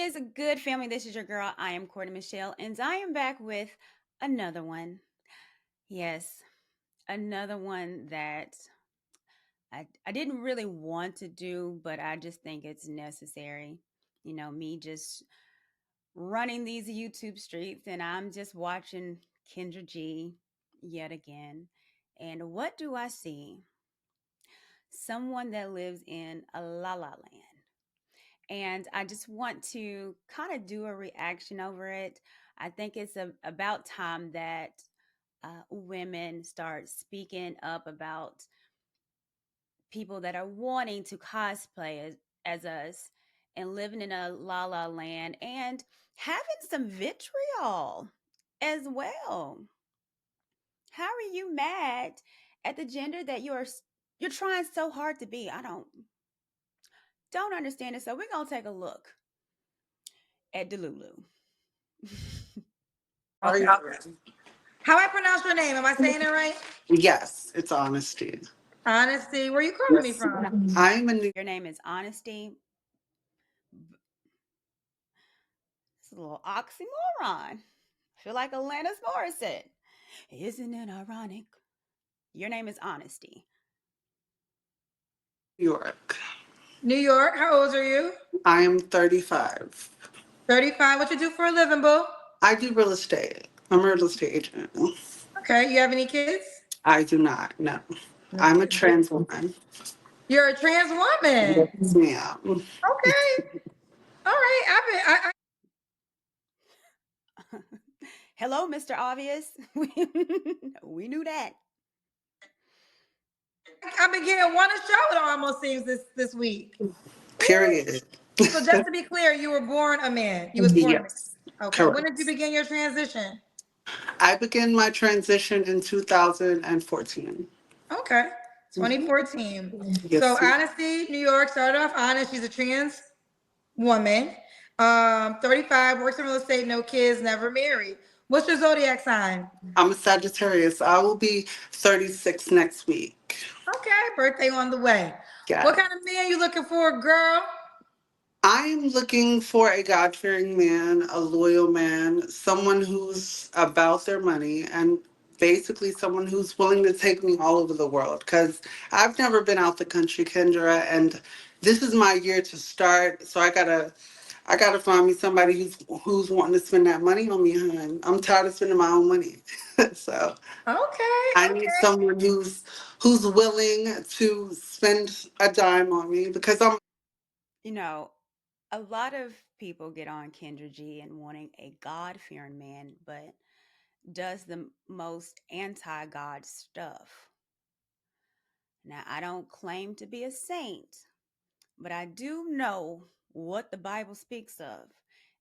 is good, family? This is your girl. I am Courtney Michelle, and I am back with another one. Yes, another one that I didn't really want to do, but I just think it's necessary. Me just running these YouTube streets, and I'm just watching Kendra G yet again. And what do I see? Someone that lives in a la la land. And I just want to kind of do a reaction over it. I think it's about time that women start speaking up about people that are wanting to cosplay as us and living in a la la land and having some vitriol as well. How are you mad at the gender that you're trying so hard to be? I don't understand it. So we're gonna take a look at Delulu. Are Okay. you? How I pronounce your name? Am I saying it right? Yes, it's honesty. Honesty. Where you calling me Yes, from? I'm a new. Your name is Honesty. It's a little oxymoron. I feel like Alanis Morissette. Isn't it ironic? Your name is Honesty. York. New York. How old are you? I am 35. 35. What you do for a living, boo? I do real estate. I'm a real estate agent. Okay. You have any kids? I do not. No, No I'm a kids. trans woman. You're a trans woman. Yes, ma'am. Okay. All right. Hello, Mr. Obvious. We knew that. I've been getting one a show. It almost seems this week. Period. So just to be clear, you were born a man. You was born a man. Yes, Okay. When did you correct. begin your transition? I began my transition in 2014. Okay. Mhm. 2014. So Yes, ma'am. Honesty, New York started off honest. She's a trans woman. 35, works in real estate, no kids, never married. What's your zodiac sign? I'm a Sagittarius. I will be 36 next week. Okay, birthday on the way. What Yeah. kind of man you looking for, girl? I'm looking for a God fearing man, a loyal man, someone who's about their money, and basically someone who's willing to take me all over the world. Because I've never been out the country, Kendra, and this is my year to start. So I gotta find me somebody who's wanting to spend that money on me, hon. I'm tired of spending my own money. So Okay, I need okay. someone who's willing to spend a dime on me because I'm You know, a lot of people get on Kendra G and wanting a God fearing man, but does the most anti God stuff. Now, I don't claim to be a saint, but I do know what the Bible speaks of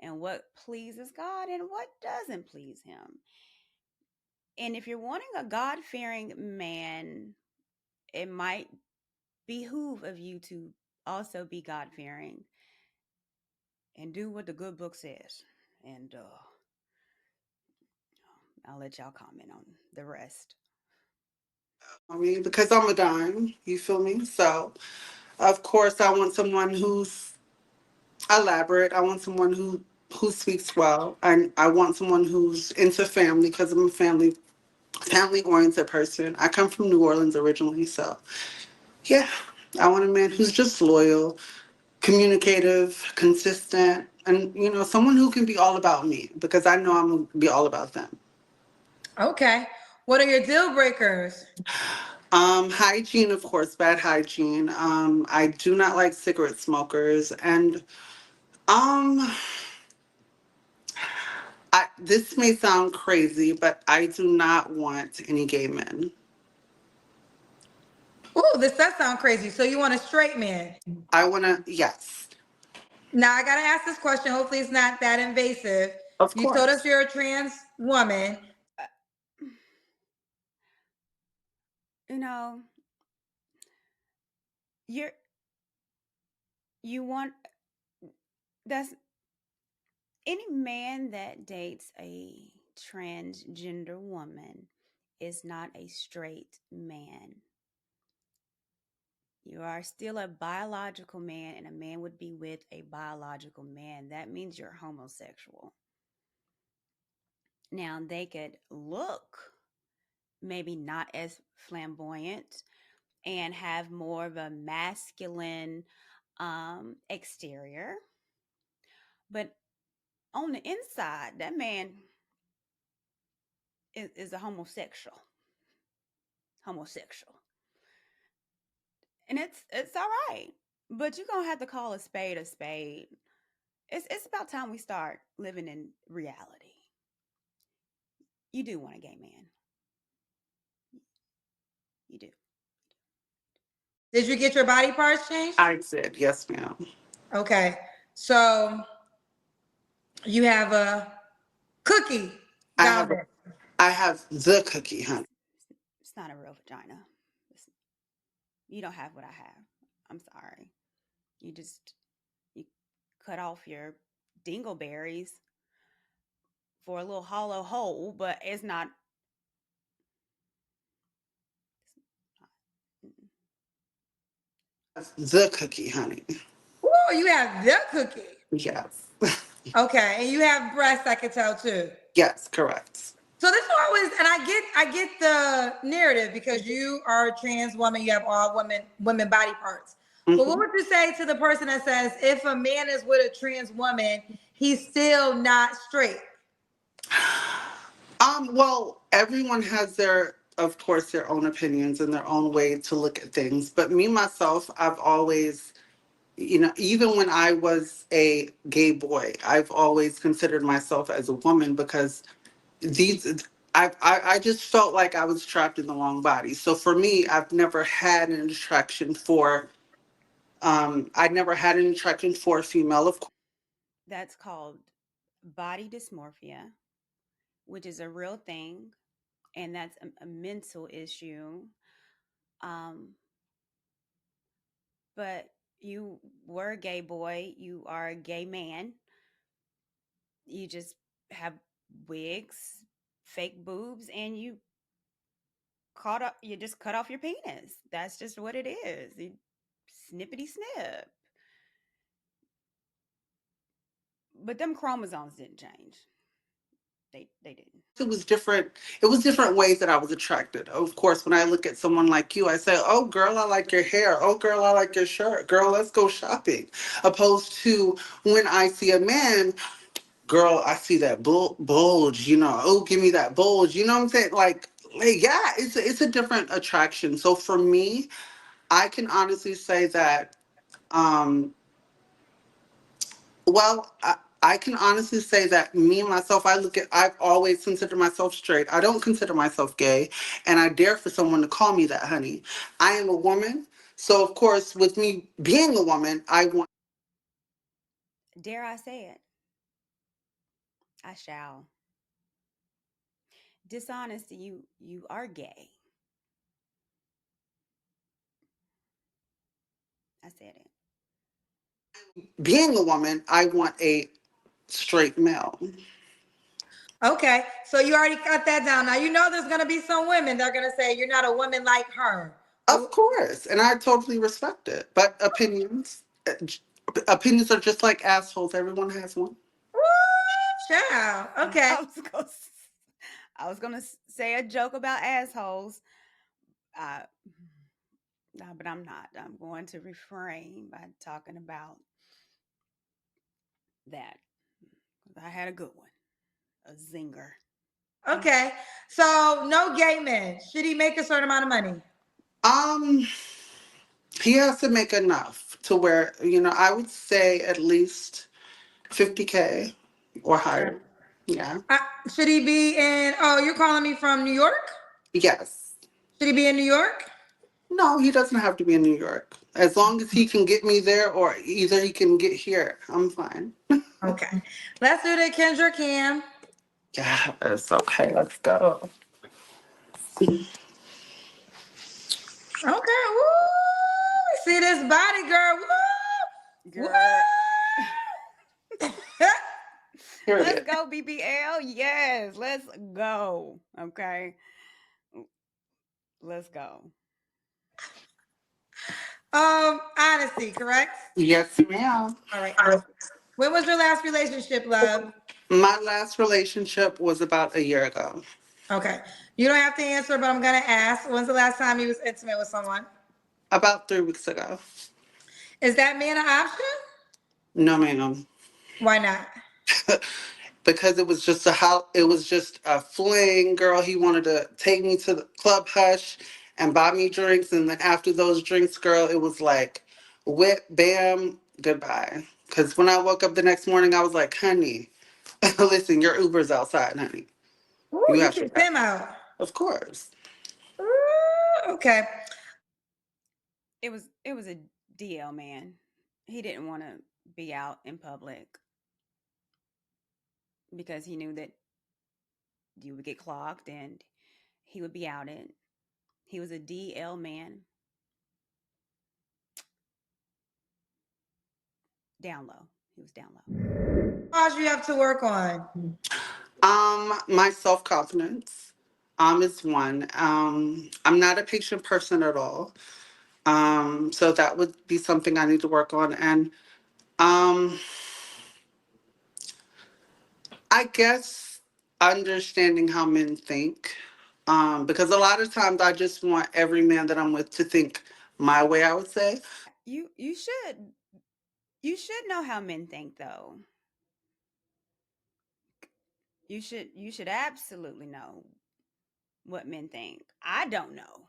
and what pleases God and what doesn't please Him. And if you're wanting a God fearing man, it might behoove of you to also be God fearing and do what the good book says. And I'll let y'all comment on the rest. on me because I'm a dime. You feel me? So of course I want someone who's elaborate. I want someone who speaks well. And I want someone who's into family because I'm a family oriented person. I come from New Orleans originally, so yeah. I want a man who's just loyal, communicative, consistent, and someone who can be all about me because I know I'm gonna be all about them. Okay. What are your deal breakers? Hygiene, of course, bad hygiene. I do not like cigarette smokers, and um, this may sound crazy, but I do not want any gay men. Ooh, this does sound crazy. So you want a straight man? I want to, yes, Now I gotta ask this question. Hopefully it's not that invasive. of You told us course. you're a trans woman. Uh, you know, you're you want that's any man that dates a transgender woman is not a straight man. You are still a biological man, and a man would be with a biological man. That means you're homosexual. Now, they could look maybe not as flamboyant and have more of a masculine exterior, but on the inside, that man is a homosexual, and it's all right. But you're gonna have to call a spade a spade. It's about time we start living in reality. You do want a gay man. You do. Did you get your body parts changed? I did, yes, ma'am. Okay. So you have a cookie I down have there. I have the cookie, honey. It's not a real vagina. You don't have what I have. I'm sorry. You cut off your dingleberries for a little hollow hole, but it's not. The cookie, honey. Oh, you have the cookie. Yes. Okay, and you have breasts, I can tell too. Yes, correct. So this is always, and I get the narrative because you are a trans woman, you have all women body parts. But what Mhm. would you say to the person that says if a man is with a trans woman, he's still not straight? Well, everyone has their, of course, their own opinions and their own way to look at things. But me, myself, I've always, even when I was a gay boy, I've always considered myself as a woman because these, I just felt like I was trapped in the wrong body. So for me, I've never had an attraction for, I never had an attraction for a female, of course. That's called body dysmorphia, which is a real thing, and that's a mental issue. Um, but you were a gay boy, you are a gay man. You just have wigs, fake boobs, and you just cut off your penis. That's just what it is. Snippety snip. But them chromosomes didn't change. They didn't. It was different. It was different ways that I was attracted. Of course, when I look at someone like you, I say, "Oh, girl, I like your hair. Oh, girl, I like your shirt. Girl, let's go shopping." Opposed to when I see a man, girl, I see that bulge. Oh, give me that bulge. You know what I'm saying? Like, yeah, it's a different attraction. So for me, I can honestly say that. Um, Well, I can honestly say that me myself, I've always considered myself straight. I don't consider myself gay, and I dare for someone to call me that, honey. I am a woman, so of course, with me being a woman, I want. Dare I say it? I shall. Dishonesty, you are gay. I said it. Being a woman, I want a straight male. Okay, so you already got that down. Now you know there's gonna be some women that are gonna say you're not a woman like her. Of course, and I totally respect it. But opinions are just like assholes. Everyone has one. Woo, child. Okay. I was gonna, I was gonna say a joke about assholes, uh, no, but I'm not. I'm going to refrain by talking about that. I had a good one, a zinger. Okay. So no gay men. Should he make a certain amount of money? Um, he has to make enough to where, I would say at least 50K or Okay. higher. Yeah. Uh, should he be in? Oh, you're calling me from New York? Yes. Should he be in New York? No, he doesn't have to be in New York. As long as he can get me there or either he can get here, I'm fine. Okay. Let's do the Kendra Cam. Yes. Okay, let's go. Okay. Woo! See this body, girl. Woo! Girl, Woo! Here it let's is. go, BBL. Yes, let's go. Okay, let's go. Honesty, correct? Yes, ma'am. All right, honesty. When was your last relationship, love? My last relationship was about a year ago, Okay. You don't have to answer, but I'm gonna ask. When's the last time you was intimate with someone? about 3 weeks ago. Is that man an option? No, ma'am. Why not? Because it was just it was just a fling, girl. He wanted to take me to the club hush and buy me drinks, and then after those drinks, girl, it was like whip, bam, goodbye. Because when I woke up the next morning, I was like, honey, listen, your Uber's outside, honey. Ooh, You you have to kicked go. him out. Of course. Ooh, okay. It was a DL man. He didn't want to be out in public because he knew that you would get clocked and he would be outed. He was a DL man. Down low. He was down low. What you have to work on? My self confidence, is one. I'm not a patient person at all. So that would be something I need to work on, and um, I guess understanding how men think, because a lot of times I just want every man that I'm with to think my way, I would say. You should know how men think though. You should absolutely know what men think. I don't know.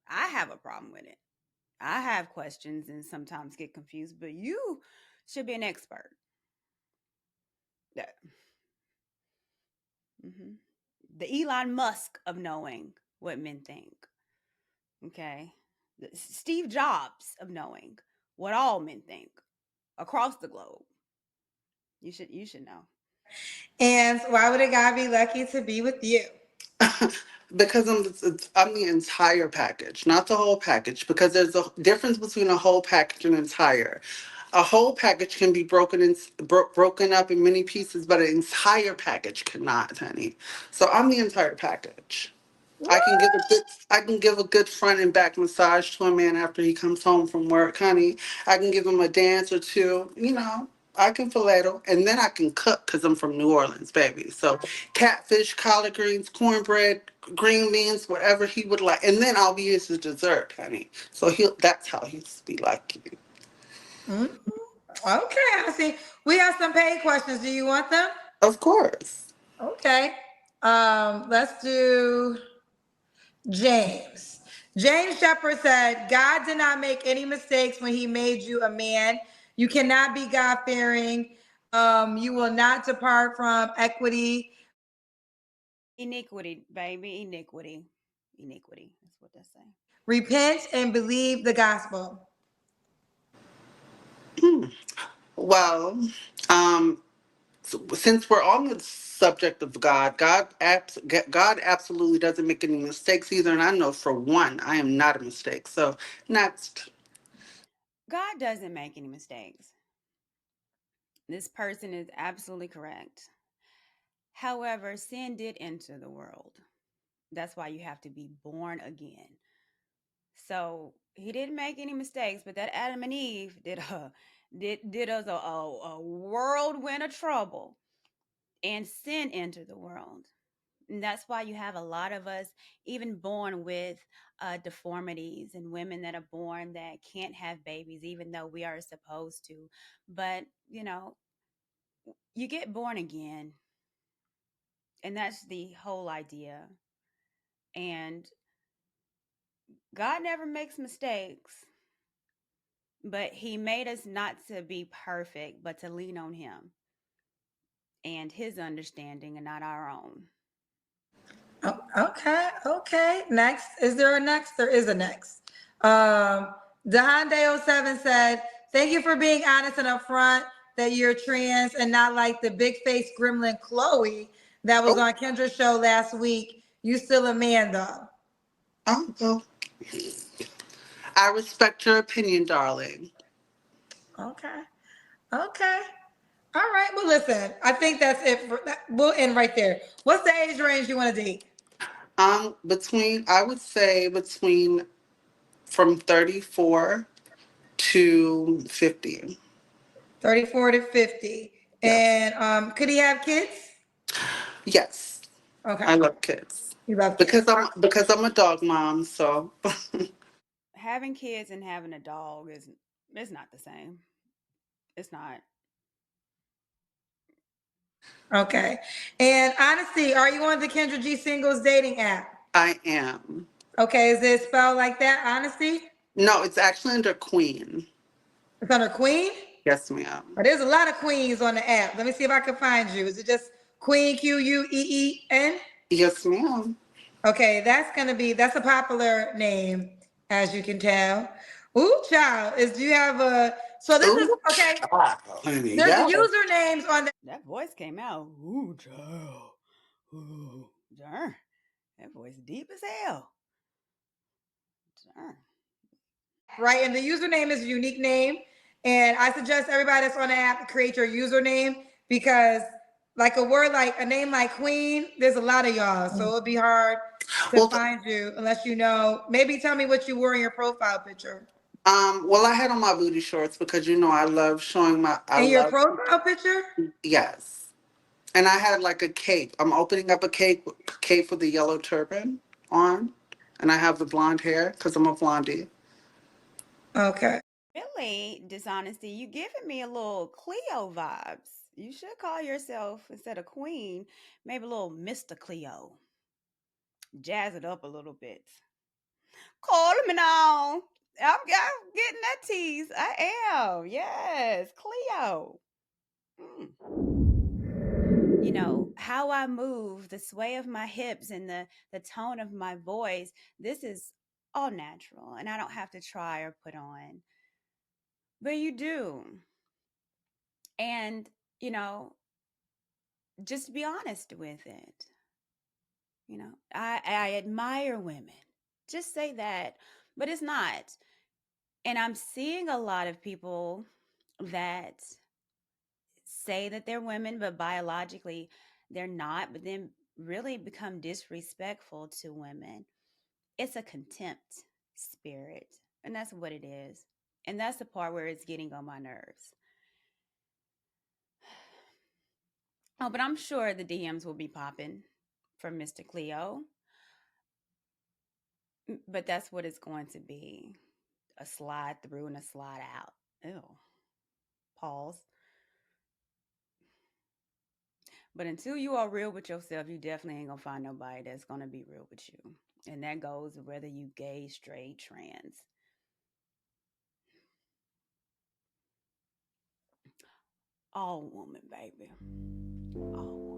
I have a problem with it. I have questions and sometimes get confused, but you should be an expert. Yeah. hmm The Elon Musk of knowing what men think. Okay. The Steve Jobs of knowing what all men think across the globe. You should know. And why would a guy be lucky to be with you? Because I'm the entire package, not the whole package, because there's a difference between a whole package and entire. A whole package can be broken up in many pieces, but an entire package cannot, honey. So I'm the entire package. I can give a good I can give a good front and back massage to a man after he comes home from work, honey. I can give him a dance or two, I can fillet him, and then I can cook because I'm from New Orleans, baby. So catfish, collard greens, cornbread, green beans, whatever he would like, and then I'll be his dessert, honey. So that's how he's be like you. Mm, okay, I see. We have some paid questions. Do you want them? Of course. Okay. Let's do James. James Shepard said, God did not make any mistakes when he made you a man. You cannot be God fearing. You will not depart from equity. Iniquity, baby, iniquity. Iniquity. That's what they say. Repent and believe the gospel. Well, um, since we're on the subject of God absolutely doesn't make any mistakes either, and I know for one, I am not a mistake. So next. God doesn't make any mistakes. This person is absolutely correct. However, sin did enter the world. That's why you have to be born again. So he didn't make any mistakes, but that Adam and Eve did us a whirlwind of trouble, and sin entered the world. And that's why you have a lot of us even born with deformities, and women that are born that can't have babies even though we are supposed to. But you get born again, and that's the whole idea. And God never makes mistakes, but he made us not to be perfect, but to lean on him and his understanding and not our own. Oh, okay. Next. Is there a next? There is a next. Dehande07 said, thank you for being honest and upfront that you're trans and not like the big face gremlin Chloe that was Oh, on Kendra's show last week. You still a man though. well, I respect your opinion, darling. Okay. Okay. All right. Well, listen, I think that's it. We'll end right there. What's the age range you want to date? I would say between from 34 to 50. 34 to 50. Yes. And could he have kids? Yes. Okay. I love kids. You love kids. Because I'm a dog mom, so Having kids and having a dog is it's not the same. It's not. Okay. And honestly, are you on the Kendra G Singles dating app? I am. Okay. Is it spelled like that? Honesty? No, it's actually under Queen. It's under Queen? Yes, ma'am. But there's a lot of queens on the app. Let me see if I can find you. Is it just Queen Queen? Yes, ma'am. Okay, that's a popular name, as you can tell. Ooh, child, do you have a so this is Ooh, okay. child, honey. There's Yeah. usernames on the That voice came out. Ooh, child. Ooh, darn. That voice deep as hell. Darn. right, and the username is a unique name. And I suggest everybody that's on the app to create your username because like a name like Queen, there's a lot of y'all. So it'll be hard to Well, find you unless you know. Maybe tell me what you wore in your profile picture. well, I had on my booty shorts because I love showing I In your love, profile picture? yes. And I had like a cape. I'm opening up a cape with the yellow turban on, and I have the blonde hair because I'm a blondie. Okay. Really, dishonesty, you giving me a little Cleo vibes. You should call yourself, instead of Queen, maybe a little Mr. Cleo. Jazz it up a little bit. Call me now. I'm getting that tease. I am. Yes, Cleo. You know, how I move, the sway of my hips and the tone of my voice, this is all natural and I don't have to try or put on. But you do. And, you know, just be honest with it. You know, I admire women. Just say that. But it's not. And I'm seeing a lot of people that say that they're women, but biologically they're not, but then really become disrespectful to women. It's a contempt spirit. And that's what it is. And that's the part where it's getting on my nerves. Oh, but I'm sure the DMs will be popping from Mr. Cleo. But that's what it's going to be, a slide through and a slide out. Ew. Pause. But until you are real with yourself, you definitely ain't gonna find nobody that's gonna be real with you. And that goes whether you gay, straight, trans. All woman, baby. All.